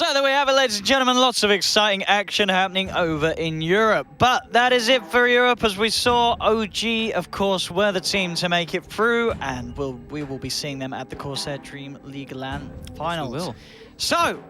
So there we have it, ladies and gentlemen. Lots of exciting action happening over in Europe. But that is it for Europe, as we saw OG, of course, were the team to make it through, and we will be seeing them at the CORSAIR DreamLeague LAN finals. Yes, we will. So,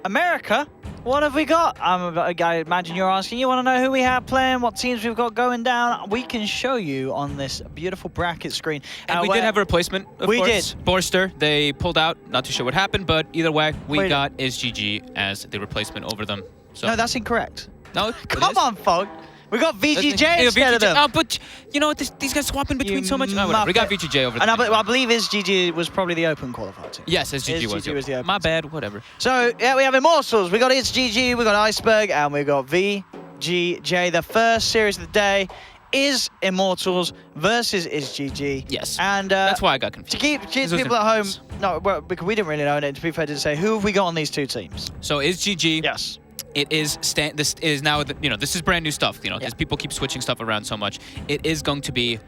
America, what have we got? I imagine you're asking, you want to know who we have playing, what teams we've got going down? We can show you on this beautiful bracket screen. And we did have a replacement, of course. We did. Borster, they pulled out. Not too sure what happened, but either way, we got ISGG as the replacement over them. So. No, that's incorrect. No, Come on, folks. We got VGJ instead of them. Oh, but you know what? These guys swapping between so much. No, we got VGJ over there. I believe ISGG was probably the open qualifier team. Yes, ISGG was the open. My bad, whatever. So, yeah, we have Immortals. We got ISGG, we got Iceberg, and we got VGJ. The first series of the day is Immortals versus ISGG. Yes. And that's why I got confused. To keep people at home, no, well, because we didn't really know it. To be fair, to say, who have we got on these two teams? So ISGG. Yes. It is this is now this is brand new stuff, because people keep switching stuff around so much. It is going to be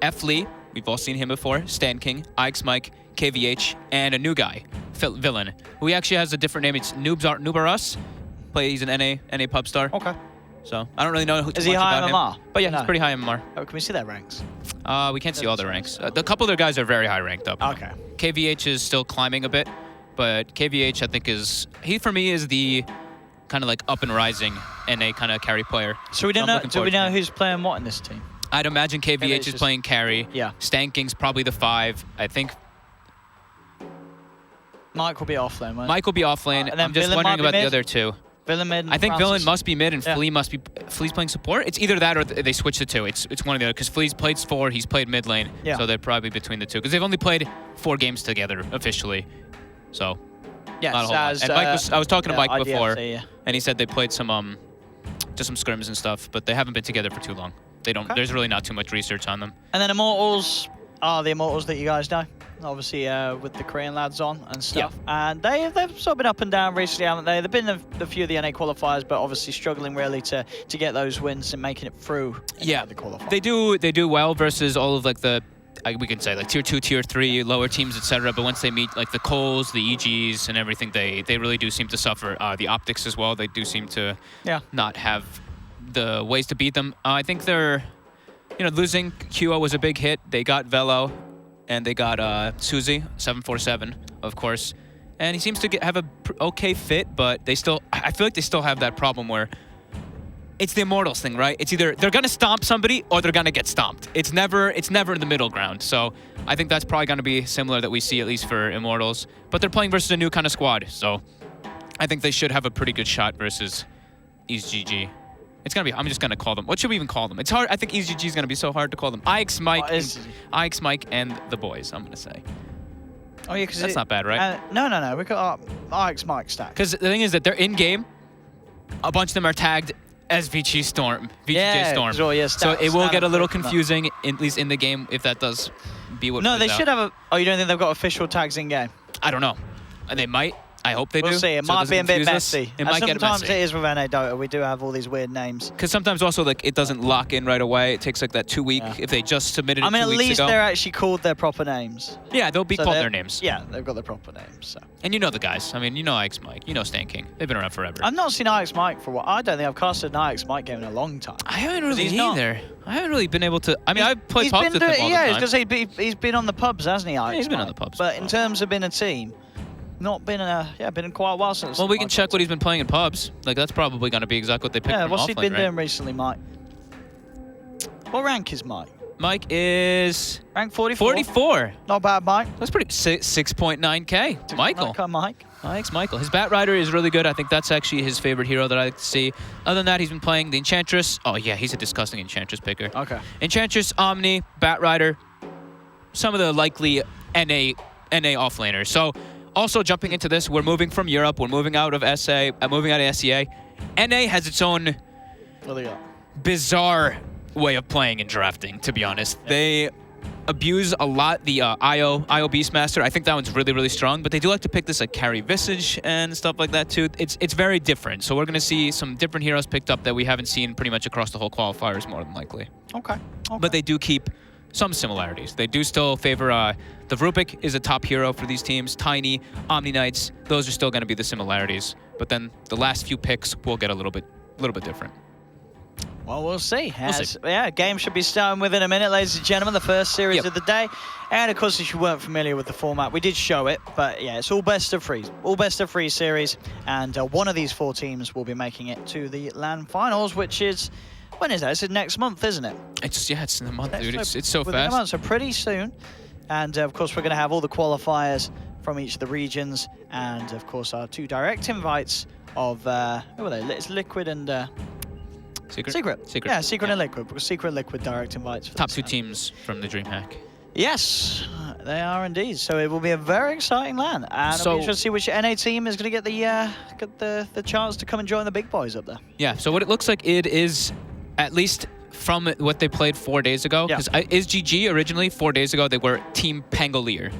F-Lee, we've all seen him before, Stan King, Ike's Mike, KVH, and a new guy, Villain, who actually has a different name. It's Noobarus. He's an NA pub star. Okay. So I don't really know is he high in MMR? But yeah, he's pretty high in MMR. Oh, can we see their ranks? We can't see all the ranks. The couple of their guys are very high ranked up. Okay. KVH is still climbing a bit, but KVH I think for me is the kind of like up and rising NA kind of carry player. So do we know who's playing what in this team? I'd imagine KVH is playing carry. Yeah. Stanking's probably the 5. I think Mike will be off lane, right? Mike will be off lane. And then I'm just wondering about the other two. Villain mid. I think Villain must be mid and Flea must be playing support. It's either that or they switch the two. It's one or the other, because Flea's played 4, he's played mid lane. Yeah. So they're probably between the two, because they've only played 4 games together officially. So yes, and Mike I was talking to Mike before, yeah. And he said they played some just some scrims and stuff, but they haven't been together for too long. They don't. Okay. There's really not too much research on them. And then Immortals are the Immortals that you guys know, obviously with the Korean lads on and stuff. Yeah. And they've sort of been up and down recently, haven't they? They've been a few of the NA qualifiers, but obviously struggling really to get those wins and making it through. The qualifiers. They do well versus all of like the. We can say like tier 2, tier 3, lower teams, etc. But once they meet like the Coles, the EGs, and everything, they really do seem to suffer. The optics as well, they do seem to not have the ways to beat them. I think they're, losing QO was a big hit. They got Velo, and they got Suzy 747, of course, and he seems to have a okay fit, but I feel like they still have that problem where. It's the Immortals thing, right? It's either they're gonna stomp somebody or they're gonna get stomped. It's never in the middle ground. So I think that's probably gonna be similar that we see at least for Immortals. But they're playing versus a new kind of squad, so I think they should have a pretty good shot versus ISGG. It's gonna be. I'm just gonna call them. What should we even call them? It's hard. I think ISGG is gonna be so hard to call them. Ike's Mike, and the boys. I'm gonna say. Oh yeah, because that's not bad, right? No. We got Ike's Mike stack. Because the thing is that they're in game. A bunch of them are tagged as VG Storm, VGJ Storm. So it will get a little confusing, at least in the game, if that does be what. No, they should have a. Oh, you don't think they've got official tags in game? I don't know. They might. I hope they do. We'll see. It might be a bit messy. It might get messy. Sometimes it is with NA Dota. We do have all these weird names. Because sometimes also like it doesn't lock in right away. It takes like that 2 week if they just submitted it 2 weeks ago. At least they're actually called their proper names. Yeah, they'll be called their names. Yeah, they've got their proper names. So. And you know the guys. I mean, you know Ike's Mike. You know Stan King. They've been around forever. I've not seen Ike's Mike for what. I don't think I've casted an Ike's Mike game in a long time. I haven't really either. I haven't really been able to. I mean, I've played pubs with him all the time. Yeah, I was going to say he's been on the pubs, hasn't he? Yeah, he's been on the pubs. But in terms of being a team. Not been been quite a while since. Well, we can check what he's been playing in pubs. Like that's probably going to be exactly what they picked. Yeah, what's he been doing recently, Mike? What rank is Mike? Mike is rank 44. 44. Not bad, Mike. That's pretty 6.9K. Michael. Mike. Michael. His Bat Rider is really good. I think that's actually his favorite hero that I like to see. Other than that, he's been playing the Enchantress. Oh yeah, he's a disgusting Enchantress picker. Okay. Enchantress, Omni, Bat Rider. Some of the likely NA offlaners. So. Also, jumping into this, we're moving from Europe. We're moving out of SA, moving out of SEA. NA has its own bizarre way of playing and drafting, to be honest. Yeah. They abuse a lot the IO Beastmaster. I think that one's really, really strong, but they do like to pick this like carry Visage and stuff like that too. It's very different. So we're going to see some different heroes picked up that we haven't seen pretty much across the whole qualifiers more than likely. Okay. But they do keep some similarities. They do still favor the Rubik is a top hero for these teams. Tiny, Omni Knights, those are still going to be the similarities. But then the last few picks will get a little bit different. Well, we'll see. Yeah, game should be starting within a minute, ladies and gentlemen. The first series of the day. And of course, if you weren't familiar with the format, we did show it. But yeah, it's all best of three. All best of three series. And one of these 4 teams will be making it to the LAN finals, which is, when is that? It's next month, isn't it? It's in a month, dude. It's so within fast. A month, so pretty soon. And of course, we're going to have all the qualifiers from each of the regions. And of course, our 2 direct invites of, who are they? It's Liquid and... Secret. Yeah, Secret and Liquid. Because Secret and Liquid direct invites. Top 2 teams from the DreamHack. Yes, they are indeed. So it will be a very exciting LAN. And I'll be interested to see which NA team is going to get the chance to come and join the big boys up there. Yeah, so what it looks like it is, at least from what they played 4 days ago, because is GG originally 4 days ago, they were Team Pangolier.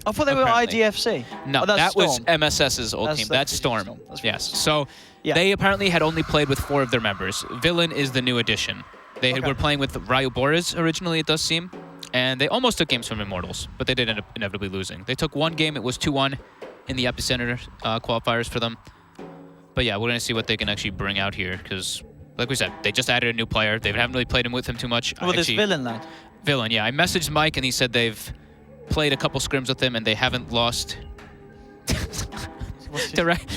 I thought they were IDFC. No, that was MSS's old team. That's Storm. Yes. So they apparently had only played with 4 of their members. Villain is the new addition. They were playing with Ryu Boris originally, it does seem. And they almost took games from Immortals, but they did end up inevitably losing. They took 1 game. It was 2-1 in the Epicenter qualifiers for them. But yeah, we're going to see what they can actually bring out here, because, like we said, they just added a new player. They haven't really played him with him too much. Well, this Villain lad. Villain, yeah. I messaged Mike, and he said they've played a couple scrims with him, and they haven't lost.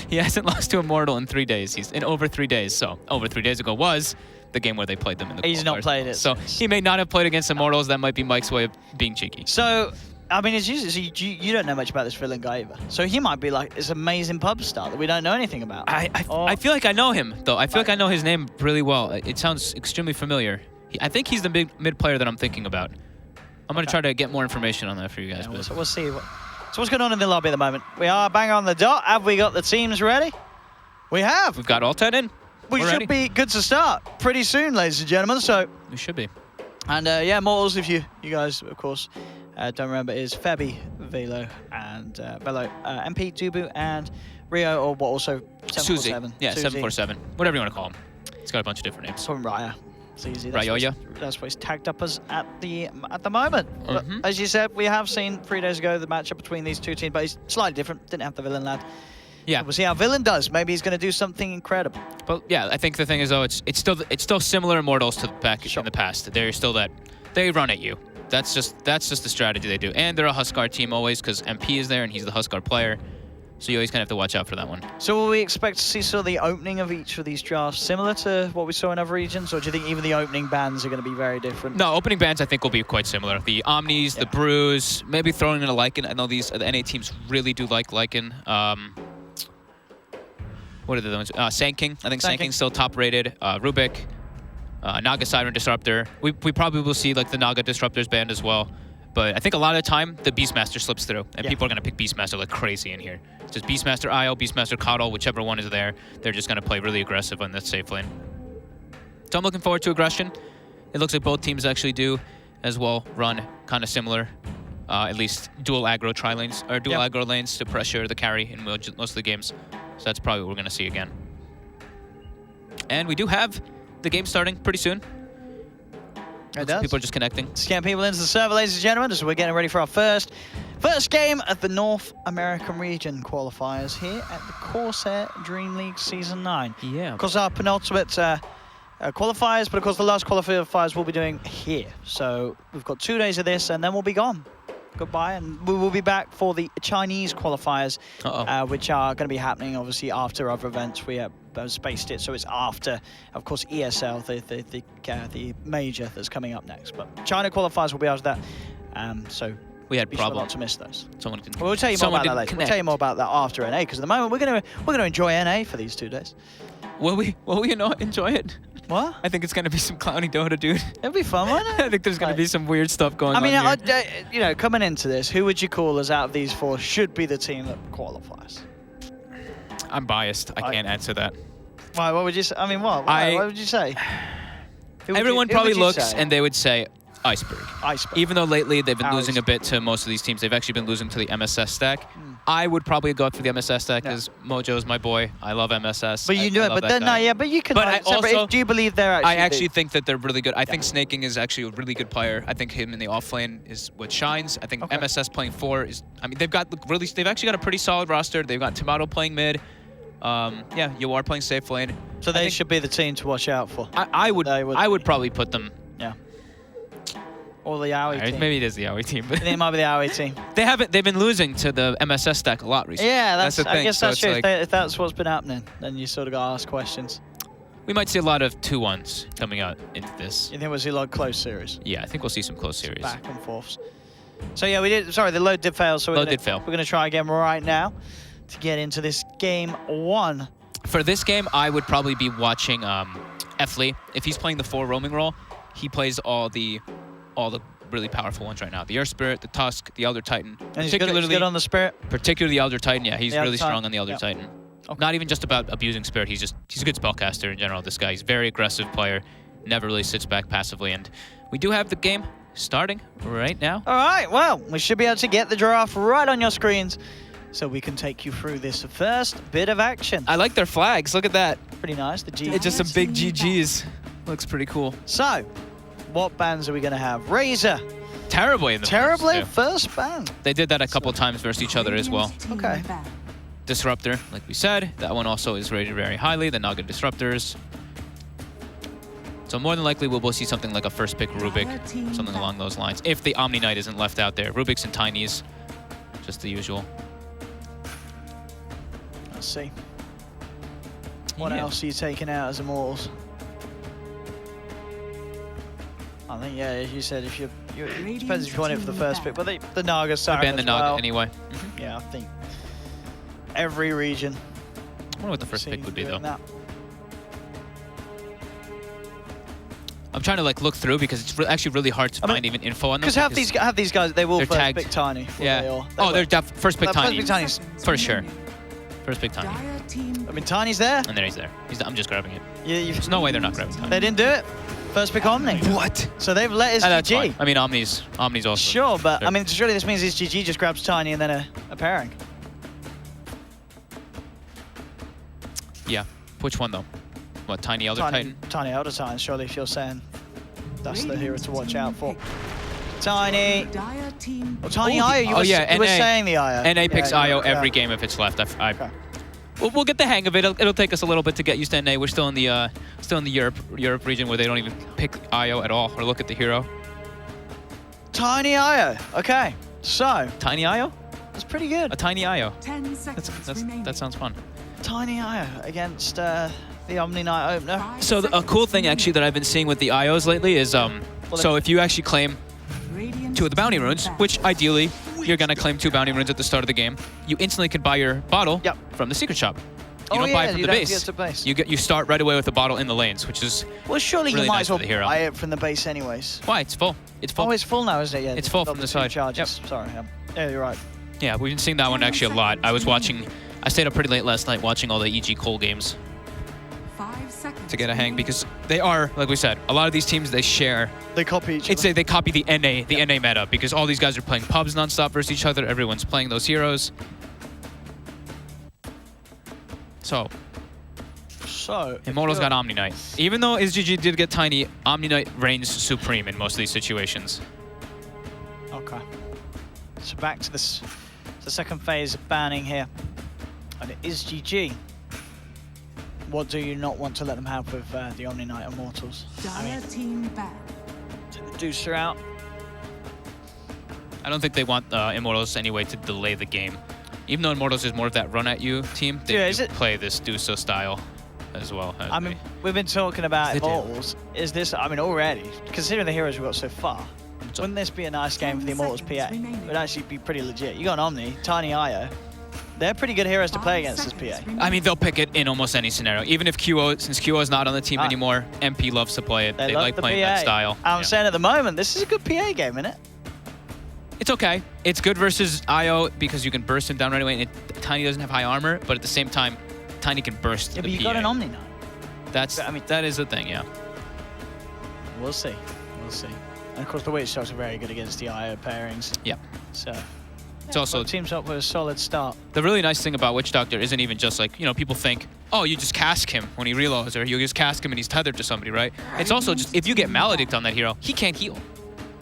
He hasn't lost to Immortal in 3 days. He's in over 3 days. So over 3 days ago was the game where they played them in the qualifiers. He's not played it. So he may not have played against Immortals. That might be Mike's way of being cheeky. So, I mean, it's usually, you don't know much about this Villain guy either. So he might be like this amazing pub star that we don't know anything about. I feel like I know him, though. I feel like I know his name really well. It sounds extremely familiar. I think he's the mid player that I'm thinking about. I'm going to try to get more information on that for you guys. Yeah, we'll see. So what's going on in the lobby at the moment? We are bang on the dot. Have we got the teams ready? We have. We've got all 10 in. We should be good to start pretty soon, ladies and gentlemen. So we should be. And yeah, Immortals, if you guys, of course, don't remember, is Febby, Velo, and Velo, MP, Dubu, and Rio, or what also 747. Susie. Yeah, Susie. 747. Whatever you want to call him. It's got a bunch of different names. Call him Raya. It's easy. That's what he's tagged up as at the moment. But as you said, we have seen 3 days ago the matchup between these 2 teams, but he's slightly different. Didn't have the Villain lad. Yeah, so we'll see how Villain does. Maybe he's going to do something incredible. But yeah, I think the thing is though, it's still similar Immortals to back in the past. They're still that they run at you. That's just the strategy they do. And they're a Huskar team always because MP is there and he's the Huskar player. So you always kind of have to watch out for that one. So will we expect to see sort of the opening of each of these drafts similar to what we saw in other regions? Or do you think even the opening bans are going to be very different? No, opening bans I think will be quite similar. The Omnis, the Brews, maybe throwing in a Lycan. I know the NA teams really do like Lycan. What are the ones? Sand King. I think Sand King's still top rated. Rubik, Naga Siren Disruptor. We probably will see like the Naga Disruptors banned as well. But I think a lot of the time, the Beastmaster slips through. And people are going to pick Beastmaster like crazy in here. It's just Beastmaster IO, Beastmaster Coddle, whichever one is there. They're just going to play really aggressive on that safe lane. So I'm looking forward to aggression. It looks like both teams actually do as well run kind of similar. At least dual aggro tri-lanes, or dual aggro lanes to pressure the carry in most of the games. So that's probably what we're going to see again. And we do have the game starting pretty soon. It does. People are just connecting. Scan people into the server, ladies and gentlemen. So we're getting ready for our first game at the North American region qualifiers here at the CORSAIR DreamLeague Season 9. Yeah. Of course, our penultimate qualifiers, but of course the last qualifiers we'll be doing here. So we've got 2 days of this, and then we'll be gone. Goodbye, and we will be back for the Chinese qualifiers, which are going to be happening obviously after other events. We have spaced it, so it's after, of course, ESL, the major that's coming up next. But China qualifiers will be after that. So we had problems not to miss those. We'll tell you more about that later. We'll tell you more about that after NA, because at the moment we're going to enjoy NA for these 2 days. Will we not enjoy it? What? I think it's going to be some clowny Dota, dude. It'll be fun, won't it? I think there's going to be some weird stuff going on here. You know, coming into this, who would you call as out of these 4 should be the team that qualifies? I'm biased. I can't answer that. Why? What would you say? I mean, what? What would you say? Everyone probably looks and they would say, Iceberg. Iceberg. Even though lately they've been losing a bit to most of these teams, they've actually been losing to the MSS stack. I would probably go for the MSS stack because Mojo's my boy. I love MSS. But you know it. But then, but you can. But I also, do you believe they're actually? I actually think that they're really good. I think Snaking is actually a really good player. I think him in the off lane is what shines. I think MSS playing 4 is. I mean, they've actually got a pretty solid roster. They've got Tomato playing mid. Yeah, you are playing safe lane. So they should be the team to watch out for. I would probably put them. Yeah. Or the Yowie team. Maybe it is the Yowie team. I think it might be the Yowie team. They've been losing to the MSS stack a lot recently. Yeah, that's the thing. I guess so that's true. like, if that's what's been happening, then you sort of got to ask questions. We might see a lot of 2-1s coming out into this. You think we'll see a lot of close series? Yeah, I think we'll see some close series. Back and forths. So yeah, we did. Sorry, the load did fail. So we're going to try again right now to get into this game 1. For this game, I would probably be watching Efley. If he's playing the 4 roaming role, he plays all the really powerful ones right now. The Earth Spirit, the Tusk, the Elder Titan. And he's good on the Spirit? Particularly the Elder Titan, yeah. He's really strong on the Elder Titan. Okay. Not even just about abusing Spirit, he's a good spellcaster in general, this guy. He's a very aggressive player, never really sits back passively. And we do have the game starting right now. All right, well, we should be able to get the draft right on your screens so we can take you through this first bit of action. I like their flags, look at that. Pretty nice, the G. It's just some big GGs. Looks pretty cool. So, what bans are we going to have? Razor. Terribly in the first ban. They did that a couple times versus each other as well. Okay. Disruptor, like we said, that one also is rated very highly, the Naga Disruptors. So more than likely we'll see something like a first pick Rubik, something along those lines, if the Omni Knight isn't left out there. Rubiks and Tinies, just the usual. Let's see. What else are you taking out as Immortals? I think, yeah, as you said, if it depends if you want it for the first pick, but the Naga Siren ban the Naga anyway. Yeah, I think every region. I wonder what the first pick would be, though. I'm trying to like look through because it's actually really hard to find even info on them. Because have these guys, they will first tagged. pick Tiny. Yeah. They're first pick Tiny. First pick Tiny's for sure. First pick Tiny. I mean, Tiny's there. And then he's there. I'm just grabbing it. Yeah, there's no way they're not grabbing Tiny. They didn't do it. First pick Omni. What? So they've let his that's GG. Fine. I mean, Omni's also. Sure, but I mean, surely this means his GG just grabs Tiny and then a pairing. Yeah. Which one though? What, Tiny Elder Titan? Tiny Elder Titan, surely, if you're saying that's the hero to watch out for. Tiny. Oh, Tiny Io, you were saying the Io. NA picks Io every game if it's left. Okay. We'll get the hang of it. It'll take us a little bit to get used to NA. We're still in the Europe region where they don't even pick Io at all or look at the hero. Tiny Io. Okay. So. Tiny Io? That's pretty good. A Tiny Io. 10 seconds that sounds fun. Tiny Io against the Omni Knight opener. So a cool thing actually that I've been seeing with the Ios lately is so if you actually claim 2 of the bounty runes, which ideally you're gonna claim 2 bounty runes at the start of the game, you instantly can buy your bottle from the secret shop. You don't buy it from the base. You start right away with the bottle in the lanes, which is surely really you might nice as well buy it from the base anyways. Why? It's full. It's full. Oh, it's full now, isn't it? Yeah. It's full from the side. Charges. Yep. Sorry. Yeah, you're right. Yeah, we've been seeing that one actually a lot. I stayed up pretty late last night watching all the EG Cole games. 5 seconds to get a hang because they are, like we said, a lot of these teams they copy each other. They copy the NA meta because all these guys are playing pubs nonstop versus each other. Everyone's playing those heroes. So Immortals got Omni Knight. Even though SGG did get Tiny, Omni Knight reigns supreme in most of these situations. Okay. So back to this, the second phase of banning here, and it is GG. What do you not want to let them have with the Omni Knight Immortals? Team back. Take the Deucer out. I don't think they want Immortals anyway to delay the game. Even though Immortals is more of that run at you team, they do play this Deucer style as well. I mean, we've been talking about Immortals. Is this, I mean, already, considering the heroes we've got so far, wouldn't this be a nice game for the Immortals PA? It would actually be pretty legit. You got an Omni, Tiny Io. They're pretty good heroes to play against this PA. I mean, they'll pick it in almost any scenario. Even if since QO is not on the team anymore, MP loves to play it. They like playing that style. I'm saying at the moment, this is a good PA game, isn't it? It's okay. It's good versus Io because you can burst him down right away, and Tiny doesn't have high armor, but at the same time, Tiny can burst the but you PA. got an Omni now. That is the thing, yeah. We'll see. We'll see. And of course, the Witch Doctor are very good against the IO pairings. Yeah. So It's also teams up with a solid start. the really nice thing about Witch Doctor isn't even just like, you know, people think, oh, you just cask him when he reloads, or you just cask him and he's tethered to somebody, right? It's also just, if you get Maledict on that hero, he can't heal.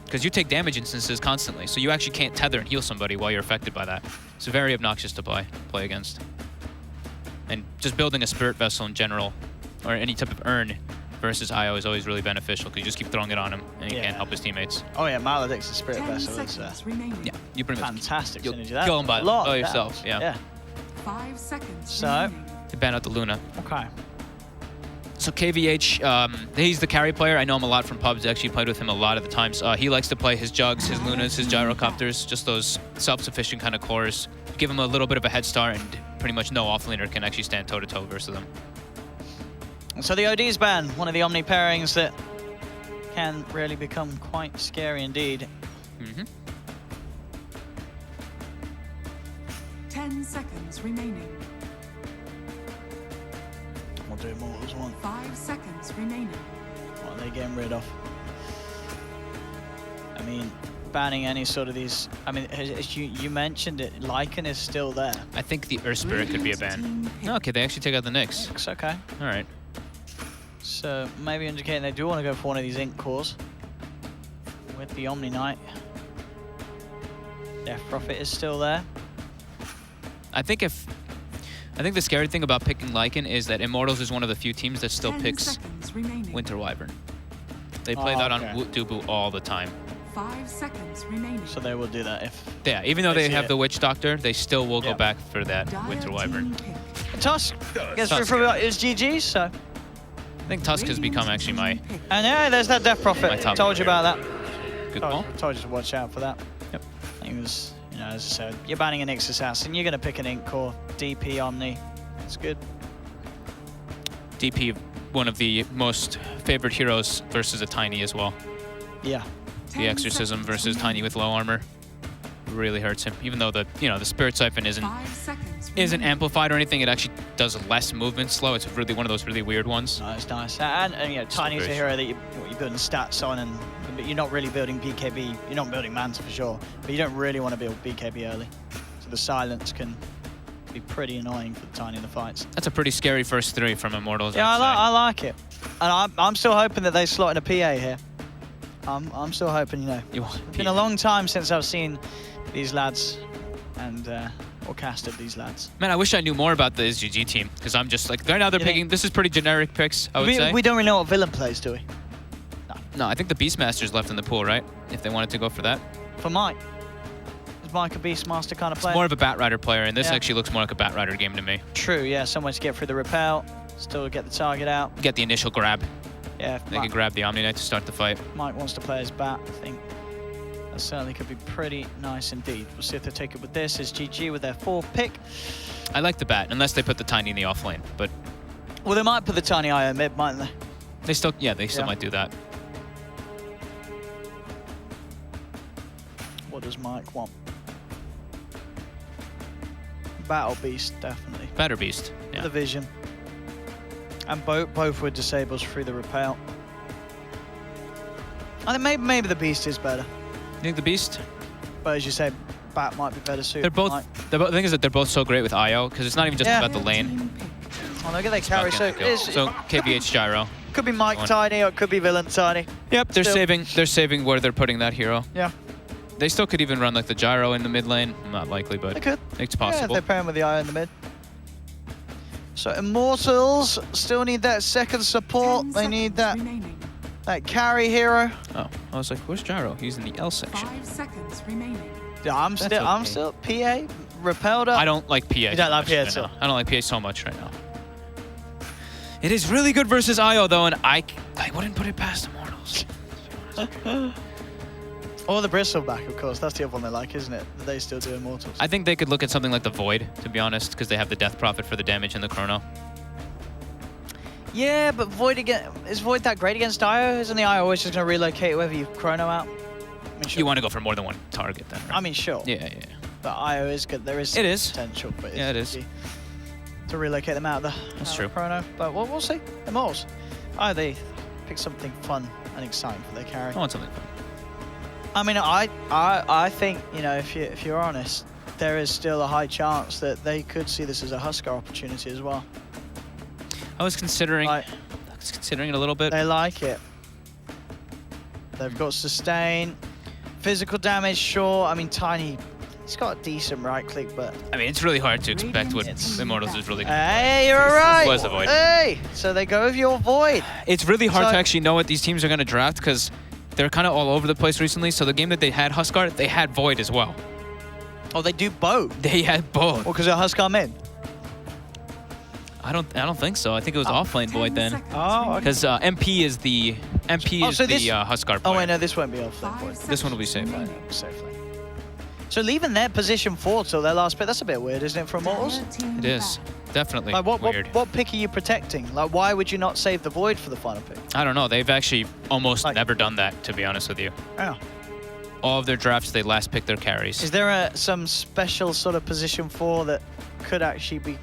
Because you take damage instances constantly, so you actually can't tether and heal somebody while you're affected by that. It's very obnoxious to play against. And just building a Spirit Vessel in general, or any type of urn versus IO is always really beneficial, because you just keep throwing it on him, and he can't help his teammates. Oh yeah, Maledict's a Spirit 10 Vessel. It's seconds remaining. Yeah, you pretty much fantastic you'll synergy. That kill him by yourself. Yeah. 5 seconds So remaining. To ban out the Luna. Okay. So KVH, he's the carry player. I know him a lot from pubs. I actually played with him a lot of the times. He likes to play his Jugs, his Lunas, his Gyrocopters, just those self-sufficient kind of cores. Give him a little bit of a head start, and pretty much no offlaner can actually stand toe-to-toe versus them. So the OD's ban, one of the Omni pairings that can really become quite scary indeed. 10 seconds remaining. We'll do Immortals one. 5 seconds remaining. What are they getting rid of? I mean, banning any sort of these... I mean, as you mentioned it, Lycan is still there. I think the Earth Spirit could be a ban. Okay, they actually take out the Nyx. Looks okay. All right. So maybe indicating they do want to go for one of these Ink cores with the Omni Knight. Death Prophet is still there. I think the scary thing about picking Lycan is that Immortals is one of the few teams that still 10 picks seconds remaining. Winter Wyvern. They play that on Dubu all the time. 5 seconds remaining. So they will do that if... Yeah, even though They they see have it. the Witch Doctor, they still will go back for that Dire Winter team Wyvern. pick. Tusk gets Tusk. through his GG, so... I think Tusk has become actually my And yeah, there's that Death Prophet. My top Told you player. about that. good ball. Told you to watch out for that. Yep. I think it was, you know, as I said, you're banning an Ix Assassin, you're going to pick an Ink core, DP Omni. It's good. DP, one of the most favorite heroes versus a Tiny as well. Yeah. The 10 Exorcism seconds versus remaining. Tiny with low armor really hurts him. Even though the Spirit Siphon 5 seconds isn't remaining. amplified or anything, it actually does less movement slow. It's really one of those really weird ones. Nice, nice. And you know, Tiny's a very hero that you're building stats on, but you're not really building BKB. You're not building Manta for sure, but you don't really want to build BKB early. So the silence can be pretty annoying for the Tiny in the fights. That's a pretty scary first three from Immortals. Yeah, I'd say. I like it. And I'm still hoping that they slot in a PA here. I'm still hoping, you know. You want It's been a long time since I've seen these lads and or casted these lads. Man, I wish I knew more about the SGG team, because I'm just like, right now they're You think- picking, this is pretty generic picks, I would say. We don't really know what villain plays, do we? No, I think the Beastmaster's left in the pool, right? If they wanted to go for that. For Mike. Is Mike a Beastmaster kind of player? It's more of a Batrider player, and this Yeah. actually looks more like a Batrider game to me. True, yeah. Somewhere to get through the repel, still get the target out. Get the initial grab. Yeah, if They can grab the Omni Knight to start the fight. Mike wants to play his bat, I think that certainly could be pretty nice indeed. We'll see if they take it with this. Is GG with their 4th pick. I like the bat, unless they put the Tiny in the off lane, but Well, they might put the Tiny IO mid, mightn't they? they still Yeah. might do that. What does Mike want? Battle Beast, definitely. Batter Beast. The Yeah. vision. And both were disabled through the repel. I think maybe the Beast is better. You think the Beast? But as you say, Bat might be better suited. They're both. The thing is that they're both so great with IO, because it's not even just Yeah. about the lane. Team pick. Oh, look at they It's about carry. So, getting the kill. it's, So KVH Gyro. could be Mike One. Tiny or it could be Villain Tiny. Yep, they're Still. saving where they're putting that hero. Yeah, They still could even run like the Gyro in the mid lane. Not likely, but they could. it's Yeah, possible. they're pairing with the IO in the mid. So Immortals still need that second support. 10 They need seconds that remaining. carry hero. Oh, I was like, where's Gyro? He's in the L section. 5 seconds remaining. Yeah, I'm okay. still PA repelled up. I don't like PA. You don't like PA right at all? now. I don't like PA so much right now. It is really good versus IO though, and I wouldn't put it past Immortals. Or the Bristleback, of course. That's the other one they like, isn't it? That they still do Immortals. I think they could look at something like the Void, to be honest, because they have the Death Prophet for the damage and the Chrono. Yeah, but is Void that great against IO? Isn't the IO always just going to relocate whoever you chrono out? I mean, sure. You want to go for more than one target then, right? I mean, sure. Yeah. But IO is good. There is It is. potential, but Yeah, it is. easy to relocate them out of the That's out true. of chrono. But we'll see. Immortals. Oh, they pick something fun and exciting for their carry. I want something fun. I mean, I think, you know, if you're honest, there is still a high chance that they could see this as a Huskar opportunity as well. I was considering it a little bit. They like it. They've got sustain, physical damage, sure. I mean, Tiny, he's got a decent right click, but... I mean, it's really hard to expect what Immortals is really going to Hey, you're right. Was the Void. Hey, so they go with your Void. It's really hard to actually know what these teams are going to draft because they're kind of all over the place recently. So the game that they had Huskar, they had Void as well. Oh, they do both? They had both. Well, because they're Huskar mid? I don't think so. I think it was offlane Void then. Oh, because MP is the Huskar player. Oh wait, no, this won't be offlane Void. This one will be safe. Safely. So leaving their position 4 till their last pick, that's a bit weird, isn't it, for Immortals? It is. Definitely like, weird. What pick are you protecting? Like, why would you not save the Void for the final pick? I don't know. They've actually almost never done that, to be honest with you. Oh. All of their drafts, they last pick their carries. Is there some special sort of position 4 that could actually be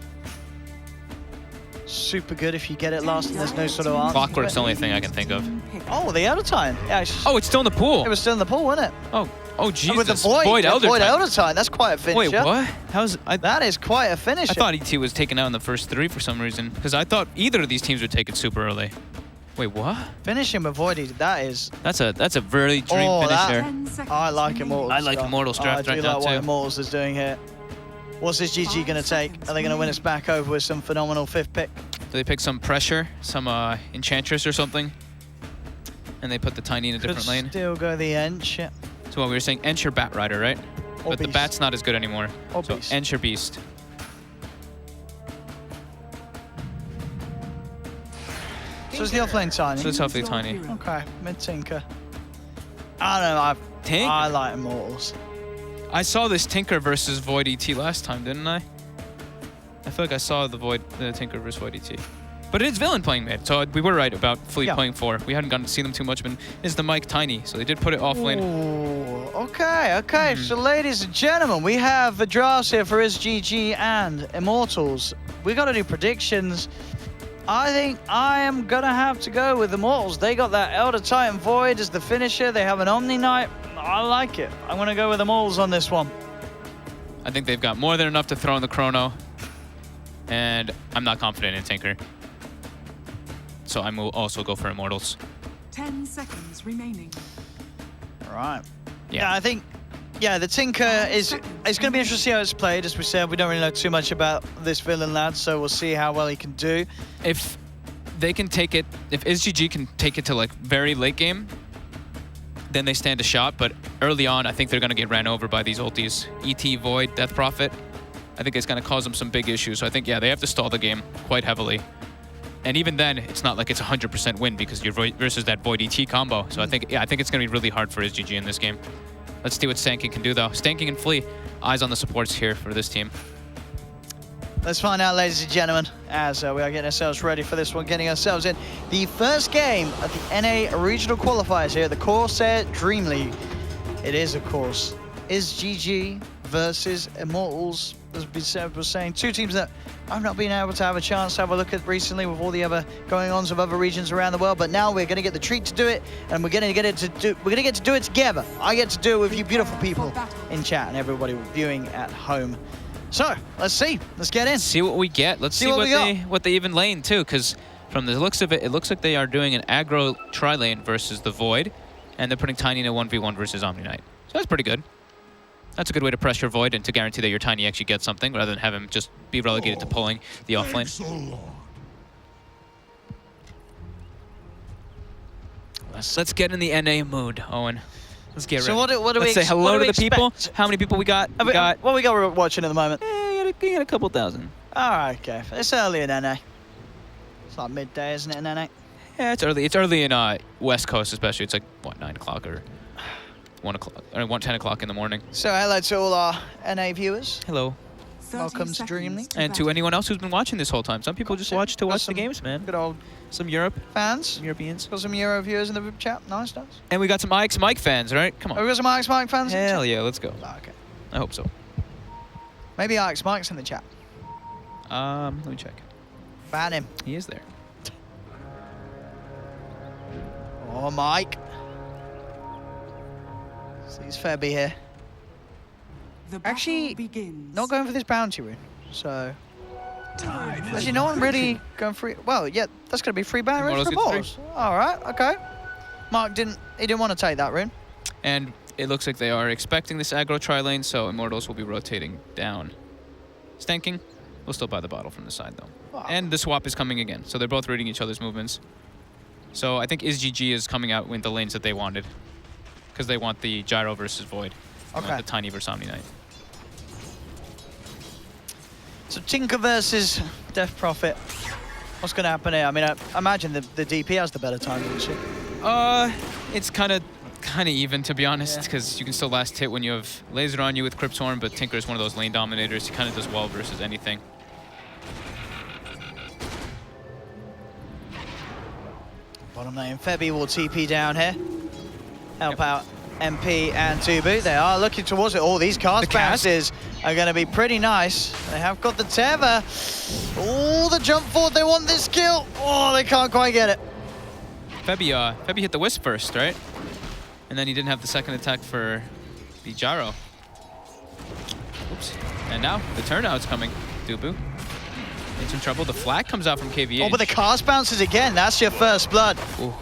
super good if you get it last and there's no sort of answer? Clockwork's the only thing I can think of. Oh, the Elder Time. Yeah, oh, it's still in the pool. It was still in the pool, wasn't it? Oh, Jesus. With the Void Elder Time. That's quite a finish. Wait, what? That is quite a finish. I thought ET was taken out in the first 3 for some reason, because I thought either of these teams would take it super early. Wait, what? Finishing with Void, that's a very dream finisher. I like Immortals. I like Immortals draft right now, I do like what too. Immortals is doing here. What's this GG going to take? Are they going to win us back over with some phenomenal 5th pick? Do they pick some pressure, some Enchantress or something? And they put the Tiny in a different lane? Still go the Ench, yeah. So what we were saying, Ench or Bat Rider, right? Or but Beast. the Bat's not as good anymore. Or so Beast. Ench or Beast. So it's the offlane Tiny. So it's hopefully Tiny. Okay, mid-Tinker. I don't know, I like Immortals. I saw this Tinker versus Void ET last time, didn't I? I feel like I saw the Tinker versus Void ET. But it's Villain playing mid, so we were right about Fleet playing 4. We hadn't gotten to see them too much, but it's the Mike Tiny, so they did put it off lane. Ooh, okay. So ladies and gentlemen, we have the drafts here for SGG and Immortals. We got to do predictions. I think I am going to have to go with Immortals. They got that Elder Titan Void as the finisher. They have an Omni Knight. I like it. I'm going to go with Immortals on this one. I think they've got more than enough to throw in the Chrono, and I'm not confident in Tinker. So I will also go for Immortals. 10 seconds remaining. All right. Yeah, I think, the Tinker it's going to be interesting to see how it's played. As we said, we don't really know too much about this villain lad, so we'll see how well he can do. If they can take it, if SGG can take it to like very late game, then they stand a shot. But early on, I think they're going to get ran over by these ultis. ET, Void, Death Prophet. I think it's going to cause them some big issues. So I think, they have to stall the game quite heavily. And even then, it's not like it's 100% win because you're versus that Void ET combo. So I think it's going to be really hard for SGG in this game. Let's see what Stanking can do, though. Stanking and Flea, eyes on the supports here for this team. Let's find out, ladies and gentlemen, as we are getting ourselves ready for this one, getting ourselves in the first game of the NA Regional Qualifiers here at the CORSAIR DreamLeague. It is, of course, SGG versus Immortals. As we said, we're saying 2 teams that I've not been able to have a chance to have a look at recently with all the other going-ons of other regions around the world. But now we're going to get the treat to do it, and we're going to get to do it together. I get to do it with you beautiful people in chat and everybody viewing at home. So let's see. Let's get in. See what we get. Let's see what they even lane too, because from the looks of it, it looks like they are doing an aggro tri-lane versus the Void, and they're putting Tiny in a 1v1 versus Omni Knight. So that's pretty good. That's a good way to pressure Void and to guarantee that your Tiny actually gets something rather than have him just be relegated to pulling the offlane. Let's get in the NA mood, Owen. Let's get ready. So what do we Let's say hello to the people. How many people we got? What we got watching at the moment? You got a couple thousand. All right, okay. It's early in NA. It's like midday, isn't it, in NA? Yeah, it's early. It's early in West Coast, especially. It's like, what, 9 o'clock or 1 o'clock, or 10 o'clock in the morning. So hello to all our NA viewers. Hello. Welcome to DreamLeague. And to anyone else who's been watching this whole time. Some people just watch the games, man. Good old some Europe fans. Some Europeans. Got some Euro viewers in the chat. Nice. And we got some Ike's Mike fans, right? Come on. Oh, we got some Ike's Mike fans in the chat? Hell yeah, let's go. Oh, okay. I hope so. Maybe Ike's Mike's in the chat. Let me check. Ban him. He is there. Oh, Mike. He's Febby here. The battle Actually, begins. not going for this bounty rune, so... Actually, no one really going for it. Well, yeah, that's going to be free bounty rune for Immortals Immortals. All right, okay. Mark didn't want to take that rune. And it looks like they are expecting this aggro tri-lane, so Immortals will be rotating down. Stanking will still buy the bottle from the side, though. Wow. And the swap is coming again, so they're both reading each other's movements. So I think IsGG is coming out with the lanes that they wanted, because they want the Gyro versus Void. They want the Tiny versus Omni Knight. So Tinker versus Death Prophet. What's going to happen here? I mean, I imagine the DP has the better time, doesn't she? It's kind of even, to be honest, because you can still last hit when you have laser on you with Crypt Horn, but Tinker is one of those lane dominators. He kind of does well versus anything. Bottom lane, Febby will TP down here. Help out MP and Tubu. They are looking towards it. All these cast bounces are going to be pretty nice. They have got the tether. Oh, the jump forward. They want this kill. Oh, they can't quite get it. Febby hit the Wisp first, right? And then he didn't have the second attack for the Gyro. Oops. And now the turnout's coming. Dubu in some trouble. The flag comes out from KVH. Oh, but the cast bounces again. That's your first blood. Ooh.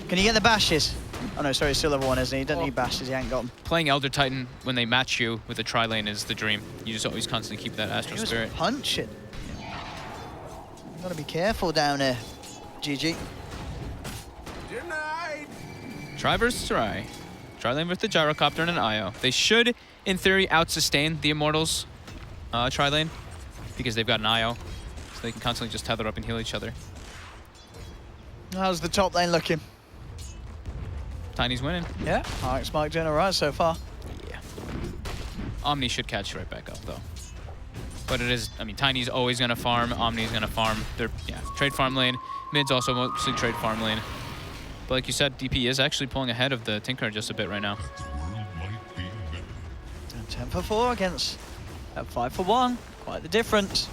Can you get the bashes? Oh no, sorry, he's still level 1, isn't he? He doesn't need bashes, he ain't got them. Playing Elder Titan when they match you with a tri-lane is the dream. You just always constantly keep that Astral He was Spirit. punching. Gotta be careful down there. GG. Tri versus Tri. Tri-lane with the Gyrocopter and an IO. They should, in theory, out-sustain the Immortals tri-lane because they've got an IO. So they can constantly just tether up and heal each other. How's the top lane looking? Tiny's winning. Yeah, Alex Mark doing alright so far. Yeah. Omni should catch right back up, though. But it is, I mean, Tiny's always going to farm. Omni's going to farm. They're, trade farm lane. Mid's also mostly trade farm lane. But like you said, DP is actually pulling ahead of the Tinker just a bit right now. 10 for 4 against 5 for 1. Quite the difference.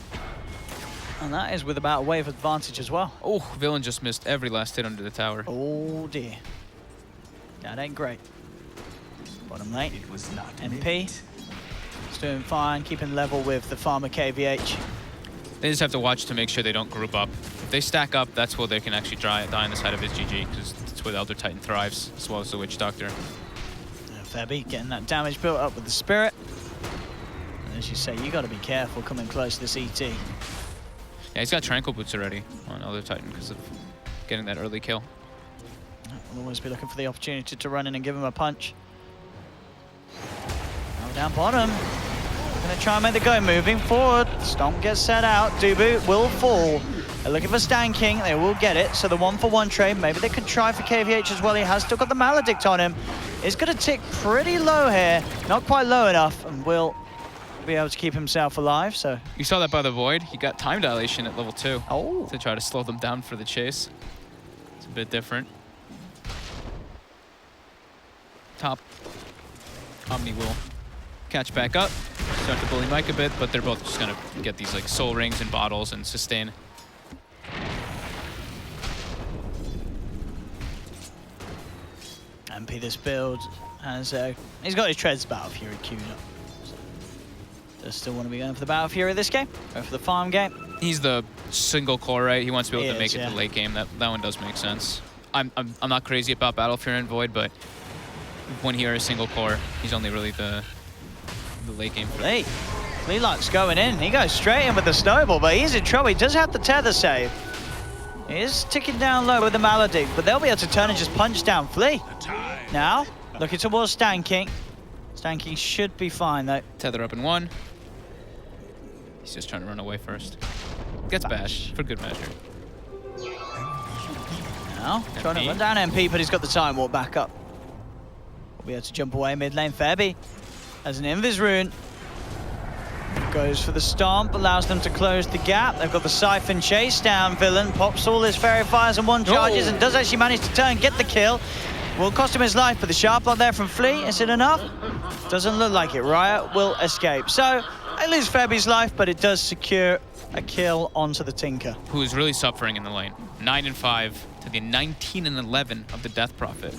And that is with about a wave advantage as well. Oh, Villain just missed every last hit under the tower. Oh dear. That ain't great. Bottom lane. It was not MP. He's doing fine, keeping level with the farmer KVH. They just have to watch to make sure they don't group up. If they stack up, that's where they can actually die on the side of his GG, because that's where the Elder Titan thrives, as well as the Witch Doctor. Febby getting that damage built up with the Spirit. And as you say, you got to be careful coming close to this ET. Yeah, he's got Tranquil Boots already on Elder Titan because of getting that early kill. We'll always be looking for the opportunity to run in and give him a punch. Now down bottom. Going to try and make the go. Moving forward. Stomp gets set out. Dubu will fall. They're looking for Stanking. They will get it. So the 1-for-1 trade. Maybe they could try for KVH as well. He has still got the Maledict on him. He's going to tick pretty low here. Not quite low enough. And will be able to keep himself alive. So You saw that by the Void. He got time dilation at level 2 oh, to try to slow them down for the chase. It's a bit different. Top. Omni will catch back up, start to bully Mike a bit, but they're both just gonna get these like soul rings and bottles and sustain. MP this build has he's got his Treads Battle Fury queued up. So does still want to be going for the Battle Fury this game, go for the farm game. He's the single core, right? He wants to be able to make it yeah. the late game. That one does make sense. I'm not crazy about Battle Fury and Void, but when you're a single core, he's only really the late game. Lee Leelock's going in. He goes straight in with the snowball, but he's in trouble. He does have the tether save. He is ticking down low with the Maledict, but they'll be able to turn and just punch down Flea. Now, looking towards Stanking. Stanking should be fine, though. Tether up in 1. He's just trying to run away first. Gets bashed for good measure. Now, trying to run down MP, but he's got the time walk back up. We'll be able to jump away mid lane. Febby has an Invis rune. Goes for the stomp, allows them to close the gap. They've got the Siphon chase down. Villain pops all his fairy fires and 1 charges and does actually manage to turn, get the kill. Will cost him his life, but the sharp block there from Flea, is it enough? Doesn't look like it. Riot will escape. So, they lose Febby's life, but it does secure a kill onto the Tinker. Who is really suffering in the lane. 9-5 to the 19-11 of the Death Prophet.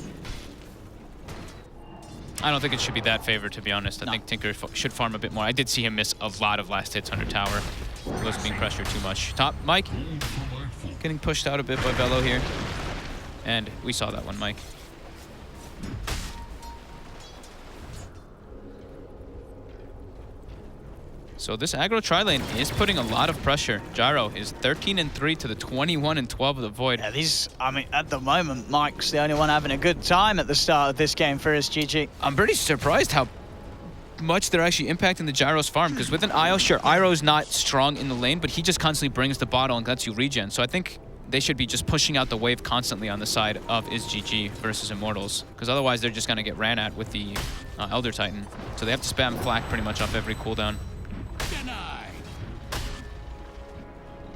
I don't think it should be that favored, to be honest. I think Tinker should farm a bit more. I did see him miss a lot of last hits under tower. He wasn't being pressured too much. Top, Mike. Getting pushed out a bit by Velo here. And we saw that one, Mike. So this aggro tri-lane is putting a lot of pressure. Gyro is 13-3 to the 21-12 of the Void. Yeah, I mean, at the moment, Mike's the only one having a good time at the start of this game for his GG. I'm pretty surprised how much they're actually impacting the Gyro's farm, because with an Io, sure, Iroh's not strong in the lane, but he just constantly brings the bottle and lets you regen. So I think they should be just pushing out the wave constantly on the side of IsGG versus Immortals, because otherwise they're just going to get ran at with the Elder Titan. So they have to spam flak pretty much off every cooldown.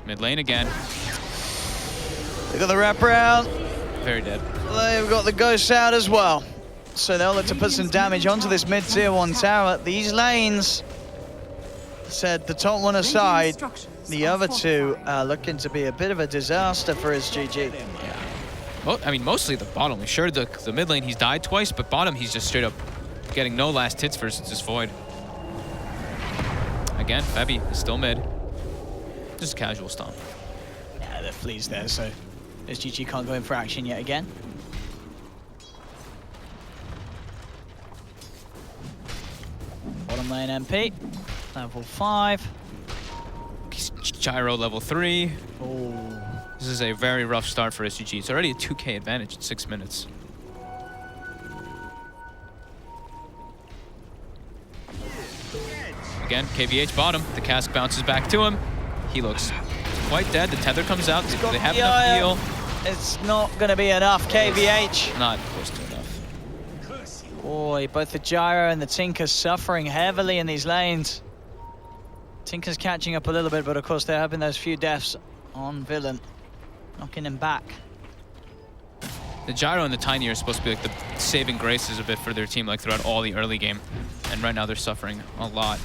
Mid lane again. They got the wraparound. Very dead. They've got the ghosts out as well. So they'll look to put some damage onto this mid-tier 1 tower. These lanes, said the top one aside, the other two are looking to be a bit of a disaster for IsGG. Yeah. Well, I mean, mostly the bottom. Sure, the mid lane, he's died twice, but bottom, he's just straight up getting no last hits versus this Void. Again, Febby is still mid. Just a casual stomp. Yeah, the flea's there, so IsGG can't go in for action yet again. Bottom lane MP, level 5. Gyro level 3. Oh. This is a very rough start for IsGG. It's already a 2k advantage in 6 minutes. Again, KVH bottom. The cask bounces back to him. He looks quite dead. The tether comes out. They have enough heal. It's not going to be enough, KVH. Not close to enough. Boy, both the Gyro and the Tinker suffering heavily in these lanes. Tinker's catching up a little bit, but of course they're having those few deaths on Villain, knocking him back. The Gyro and the Tiny are supposed to be like the saving graces a bit for their team, like throughout all the early game. And right now they're suffering a lot.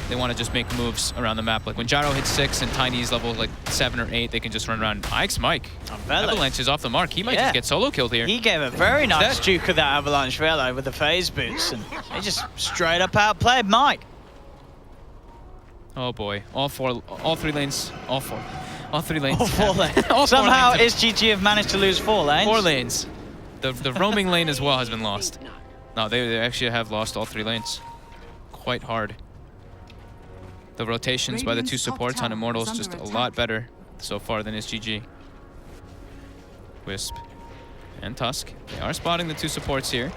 They want to just make moves around the map. Like when Gyro hits 6 and Tiny's level like 7 or 8, they can just run around. Ike's Mike. Avalanche is off the mark. He might just get solo killed here. He gave a very nice juke of that Avalanche Velo with the phase boots, and they just straight up outplayed Mike. Oh boy, all 3 lanes, all 4 lanes. All 4 lanes. Somehow IsGG have managed to lose 4 lanes. 4 lanes. The roaming lane as well has been lost. No, they actually have lost all 3 lanes. Quite hard. The rotations by the 2 supports on Immortals just a lot better so far than IsGG. Wisp and Tusk. They are spotting the 2 supports here.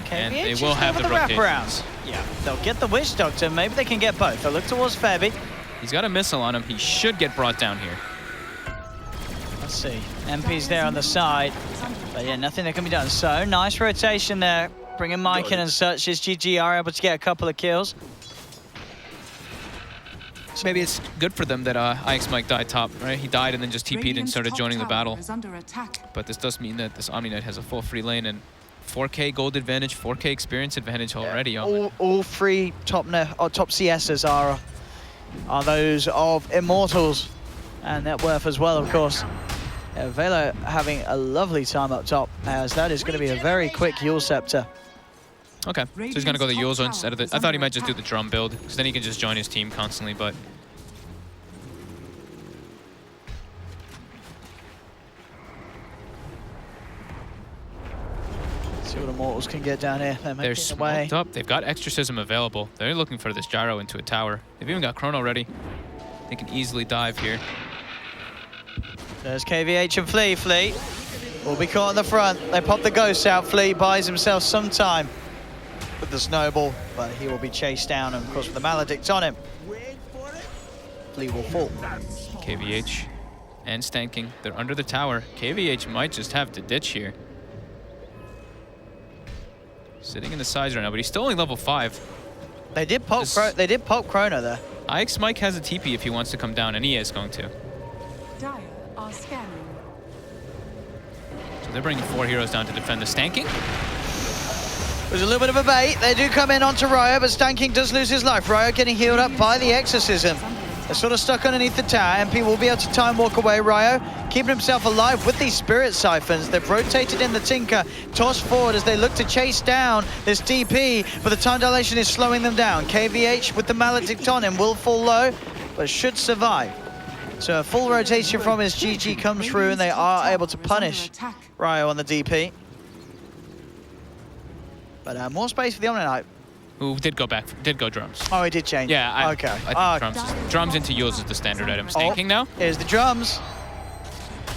Okay, and they will have the rotations. Yeah, they'll get the Witch Doctor. Maybe they can get both. They'll look towards Febby. He's got a missile on him. He should get brought down here. Let's see. MP's there on the side. But yeah, nothing that can be done. So, nice rotation there. Bringing Mike in and such. IsGG are able to get a couple of kills. So maybe it's good for them that Ike's Mike died top, right? He died and then just TP'd and started joining the battle. But this does mean that this Omni Knight has a full free lane and 4k gold advantage, 4k experience advantage already. Yeah. All 3 top CSs are those of Immortals and net worth as well, of course. Yeah, Velo having a lovely time up top, as that is going to be a very quick Yule Scepter. Okay, so he's going to go the Yule's instead of the... I thought he might just do the drum build, because then he can just join his team constantly, but... See what Immortals can get down here. They're smoked up. They've got Exorcism available. They're looking for this Gyro into a tower. They've even got Chrono ready. They can easily dive here. There's KVH and Flea. Flea will be caught in the front. They pop the Ghost out. Flea buys himself some time with the snowball, but he will be chased down, and of course with the Maledict on him, Flea will fall. KVH and Stanking, they're under the tower. KVH might just have to ditch here. Sitting in the sides right now, but he's still only level 5. They did pop Chrono there. Ike's Mike has a TP if he wants to come down, and he is going to. Dire are scanning. So they're bringing 4 heroes down to defend the Stanking. There's a little bit of a bait. They do come in onto Ryo, but Stanking does lose his life. Ryo getting healed up by the Exorcism. They're sort of stuck underneath the tower. MP will be able to time walk away. Ryo keeping himself alive with these Spirit Siphons. They've rotated in the Tinker, tossed forward as they look to chase down this DP, but the time dilation is slowing them down. KVH with the Maledict on him will fall low, but should survive. So a full rotation from his GG comes through, and they are able to punish Ryo on the DP. But more space for the Omni-Knight. Who did go drums. Oh, he did change. Yeah, okay. I think drums into yours is the standard item. Stanking now? Here's the drums.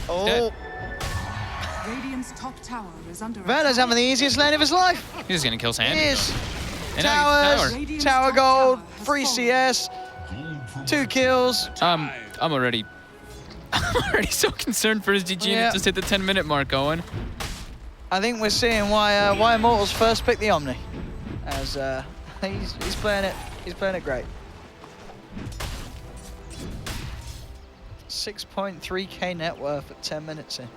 Oh. Dead. Radiant's top tower is under Vela's having the easiest lane of his life. He's just gonna kill Sand. He is. And now he gets Tower gold, free CS, 2 kills. I'm already so concerned for his GG, and it just hit the 10-minute mark going. I think we're seeing why Immortals first picked the Omni, as he's playing it great. 6.3k net worth at 10 minutes in.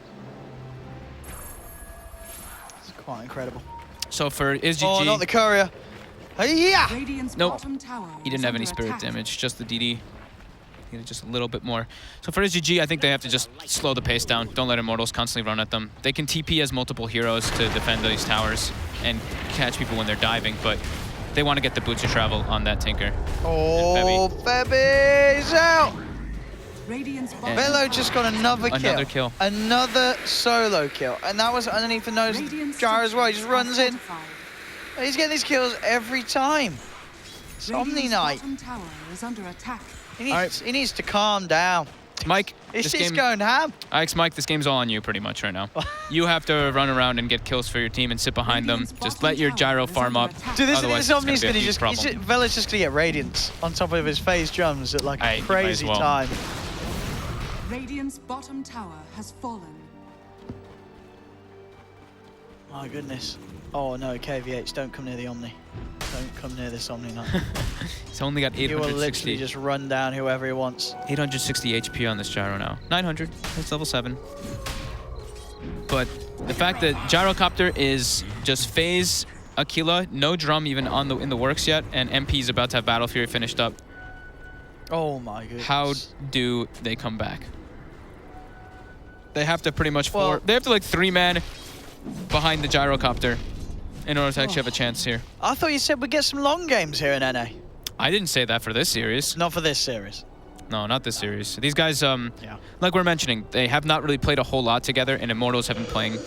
It's quite incredible. So for his GG, oh, not the courier. Yeah. Nope. He didn't have any spirit damage, just the DD. Just a little bit more. So for his GG, I think they have to just slow the pace down. Don't let Immortals constantly run at them. They can TP as multiple heroes to defend these towers and catch people when they're diving, but they want to get the boots of travel on that Tinker. Oh, Febby's out! Radiant's Velo just got another kill. Another solo kill. And that was underneath the nose of Gyro as well. He just runs in. He's getting these kills every time. It's Omni-Knight. Is under attack. He needs to calm down. Mike, He's going ham. Mike, this game's all on you pretty much right now. You have to run around and get kills for your team and sit behind them. Just let your Gyro farm up. Dude, this Omni's gonna gonna Vela's just gonna get Radiance on top of his phase drums at like a crazy time. Radiant's bottom tower has fallen. My goodness. Oh no, KVH, don't come near the Omni. Don't come near this Omni-Knight. He's only got 860. He will literally just run down whoever he wants. 860 HP on this Gyro now. 900. It's level 7. But the fact that Gyrocopter is just phase Aquila, no drum even in the works yet, and MP's about to have Battle Fury finished up. Oh my goodness. How do they come back? They have to pretty much they have to like 3-man behind the Gyrocopter in order to actually have a chance here. I thought you said we'd get some long games here in NA. I didn't say that for this series. Not for this series. No, not this series. These guys, like we're mentioning, they have not really played a whole lot together, and Immortals have been playing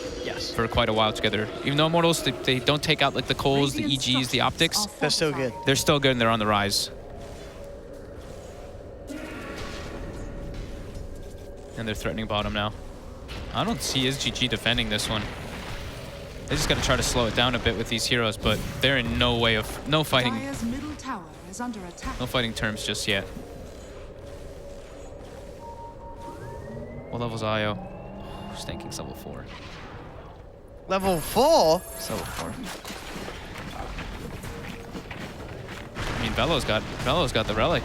for quite a while together. Even though Immortals, they don't take out like the Coles, the EGs, the Optics. They're still good. They're still good, and they're on the rise. And they're threatening bottom now. I don't see SGG defending this one. They just got to try to slow it down a bit with these heroes, but they're in no fighting terms just yet. What level's Io? Oh, Stanking's level 4. Level 4? It's level 4. I mean, Velo's got the relic.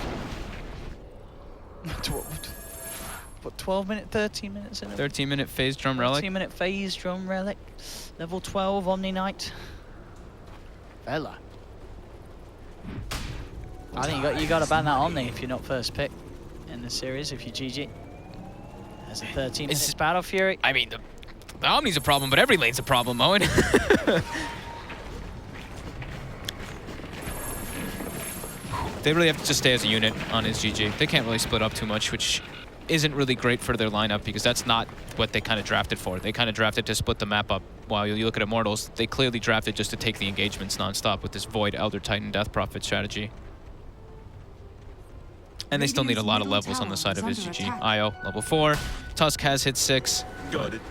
What, 12 minutes, 13 minutes in it? 13-minute phase drum relic. 13-minute phase drum relic. Level 12 Omni-Knight. Vela. I think you got to ban that Omni if you're not first pick in the series, if you're GG. There's a 13-minute Battle Fury. I mean, the Omni's a problem, but every lane's a problem, Owen. They really have to just stay as a unit on his GG. They can't really split up too much, which isn't really great for their lineup because that's not what they kind of drafted for. They kind of drafted to split the map up. While you look at Immortals, they clearly drafted just to take the engagements non-stop with this Void, Elder Titan, Death Prophet strategy. And they still need a lot of levels on the side of SGG. Io, level 4. Tusk has hit 6. Got it.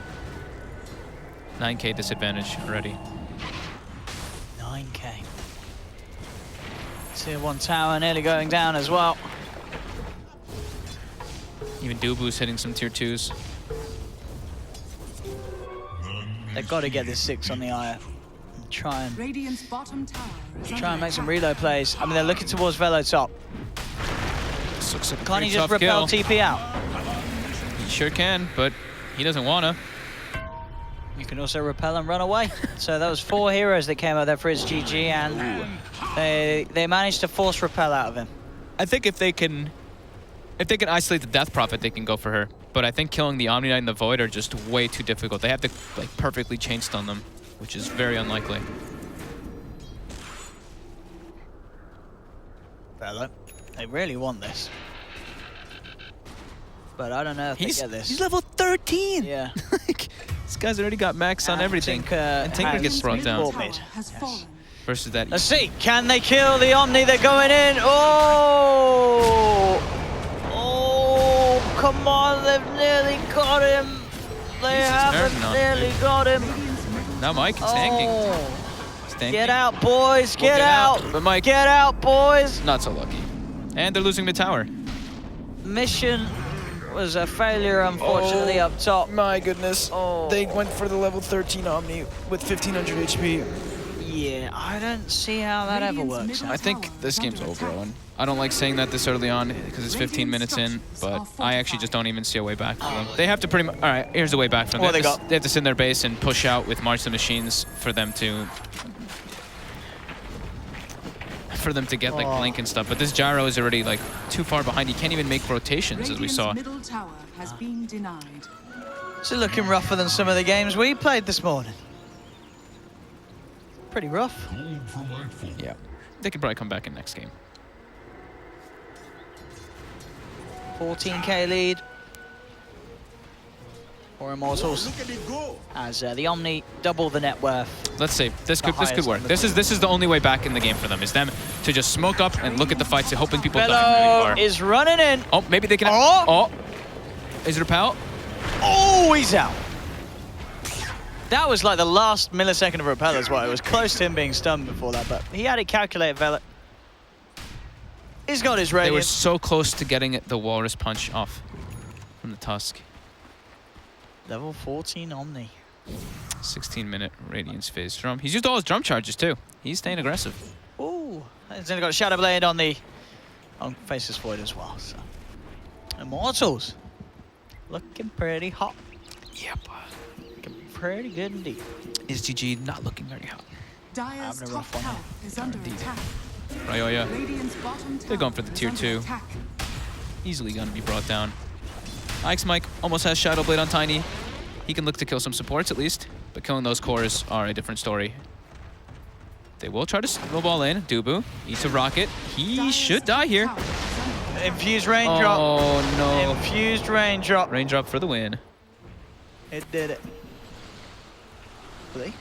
9k disadvantage already. 9k. Tier 1 tower nearly going down as well. Even Dubu's hitting some tier 2s. They've got to get this 6 on the Io. Try and make some reload plays. I mean, they're looking towards Velo top. Can't he just repel TP out? He sure can, but he doesn't wanna. You can also repel and run away. So that was 4 heroes that came out there for his GG, and they managed to force repel out of him. I think if they can If they can isolate the Death Prophet, they can go for her. But I think killing the Omni Knight and the Void are just way too difficult. They have to like perfectly chain stun them, which is very unlikely. Fellow, they really want this. But I don't know if they get this. He's level 13! Yeah. Like, this guy's already got max on everything. And Tinker gets brought down. Has fallen. Versus that. Let's see, can they kill the Omni? They're going in. Oh! Oh, come on, they've nearly got him. They haven't nearly got him. Now Mike is tanking. Get out, boys, get out. But Mike, get out, boys. Not so lucky. And they're losing mid tower. Mission was a failure, unfortunately, up top. My goodness. Oh. They went for the level 13 Omni with 1500 HP. Yeah, I don't see how that ever works. I think this game's over, Owen. I don't like saying that this early on because it's 15 minutes in, but I actually just don't even see a way back for them. They have to pretty much... All right, here's the way back for them. What they have to sit in their base and push out with March the Machines for them to get like Blink and stuff. But this Gyro is already like too far behind. He can't even make rotations, as we saw. Middle tower has been denied. It's looking rougher than some of the games we played this morning. Pretty rough. Yeah, they could probably come back in next game. 14k lead for Immortals. As the Omni double the net worth. Let's see. This could work. This is the only way back in the game for them. Is them to just smoke up and look at the fights, hoping people die. Bello is running in. Oh, maybe they can. Oh, is it a pal? Oh, he's out. That was like the last millisecond of Repel as well. It was close to him being stunned before that, but he had it calculated, Velet. He's got his radiance. They were so close to getting the Walrus Punch off from the Tusk. Level 14 Omni. 16-minute Radiance phase drum. He's used all his drum charges too. He's staying aggressive. Ooh, he's only got a Shadow Blade on the Faceless Void as well. So. Immortals looking pretty hot. Yep. Looking pretty good indeed. Is GG not looking very hot? Dire's Having a top rough one. tower is under attack. Right, oh yeah. Radiant's bottom They're going for the tier 2. Easily gonna be brought down. Ike's Mike almost has Shadow Blade on Tiny. He can look to kill some supports at least, but killing those cores are a different story. They will try to snowball in. Dubu eats a rocket. He should die here. Infused raindrop. Oh no. Infused raindrop. Raindrop for the win. It did it. Flea?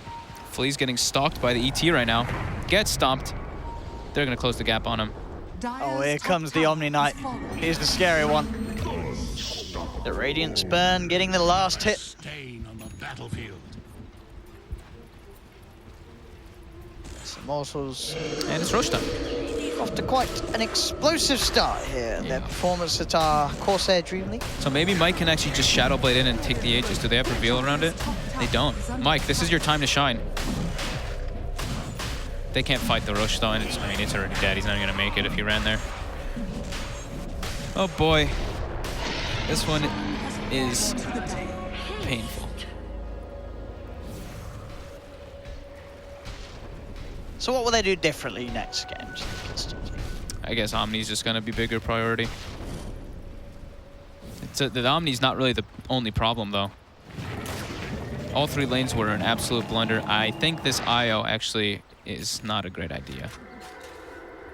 Flea's getting stalked by the ET right now. Gets stomped. They're gonna close the gap on him. Oh, here comes the Omni Knight. Here's the scary one. The Radiance Burn getting the last hit. Stain on the battlefield. Immortals And it's Rosh time. off to quite an explosive start here. Their performance at our CORSAIR DreamLeague. So maybe Mike can actually just Shadow Blade in and take the Aegis. Do they have reveal around it? They don't. Mike, this is your time to shine. They can't fight the Rosh though, and I mean, it's already dead. He's not gonna make it if he ran there. Oh boy. This one is painful. So what will they do differently next game? I guess Omni's just gonna be bigger priority. The Omni's not really the only problem though. All 3 lanes were an absolute blunder. I think this IO actually is not a great idea.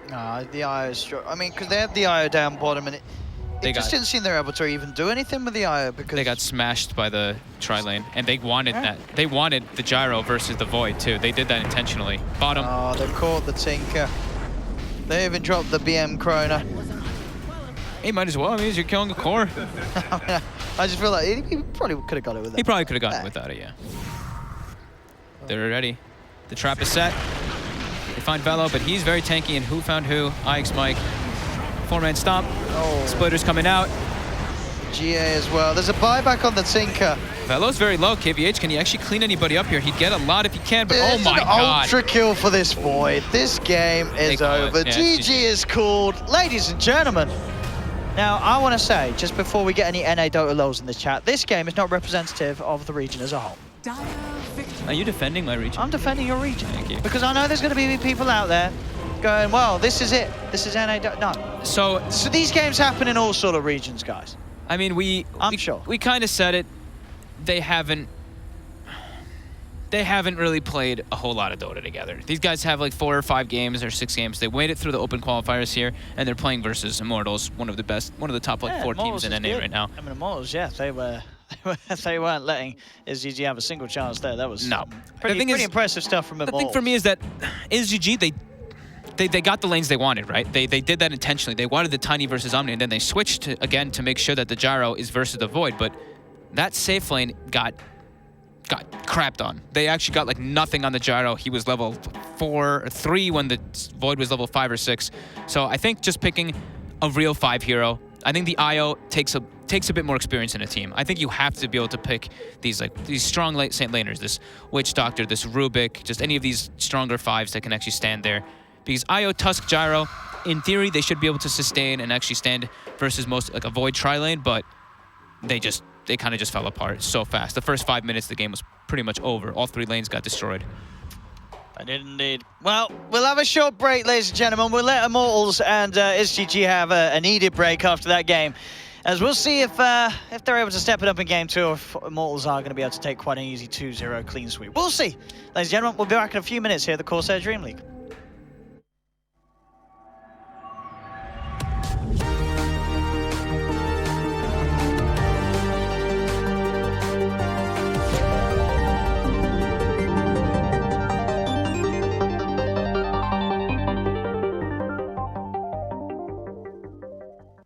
No, the IO is I mean, because they had the IO down bottom and it just didn't seem they were able to even do anything with the IO because they got smashed by the tri-lane, and they wanted that. They wanted the Gyro versus the Void too. They did that intentionally. Bottom. Oh, they caught the Tinker. They even dropped the BM Krona. He might as well. I mean, you're killing a core. I just feel like he probably could have got it with that. He probably could have gotten it without it, yeah. They're ready. The trap is set. They find Velo, but he's very tanky, and who found who? Ike's Mike. 4-man stomp. Oh. Splitter's coming out. GA as well. There's a buyback on the Tinker. Velo's very low. KVH, can he actually clean anybody up here? He'd get a lot if he can, but There's oh my an god. ultra kill for this Void. This game is over. Yeah, GG is called. Ladies and gentlemen. Now, I want to say, just before we get any NA Dota lows in the chat, this game is not representative of the region as a whole. Are you defending my region? I'm defending your region. Thank you. Because I know there's going to be people out there going, well, this is it. This is NA. No. So these games happen in all sort of regions, guys. I mean, I'm sure. We kind of said it. They haven't really played a whole lot of Dota together. These guys have like 4 or 5 games or 6 games. They waited through the open qualifiers here, and they're playing versus Immortals, one of the top like 4 teams in NA right now. I mean, Immortals, yeah, they weren't letting SGG have a single chance there. That was pretty impressive stuff from Immortals. The thing for me is that SGG, they got the lanes they wanted, right? They did that intentionally. They wanted the Tiny versus Omni, and then they switched again to make sure that the Gyro is versus the Void, but that safe lane got crapped on. They actually got like nothing on the Gyro. He was level 4 or 3 when the Void was level 5 or 6. So I think just picking a real 5 hero, I think the IO takes a bit more experience in a team. I think you have to be able to pick these strong Saint laners, this Witch Doctor, this Rubik, just any of these stronger 5s that can actually stand there. Because IO, Tusk, Gyro, in theory, they should be able to sustain and actually stand versus most like a Void tri-lane, but they kind of just fell apart so fast. The first 5 minutes, the game was pretty much over. All 3 lanes got destroyed. I did indeed. Well, we'll have a short break, ladies and gentlemen. We'll let Immortals and SGG have a needed break after that game, as we'll see if they're able to step it up in game 2, or if Immortals are going to be able to take quite an easy 2-0 clean sweep. We'll see. Ladies and gentlemen, we'll be back in a few minutes here at the CORSAIR Dream League.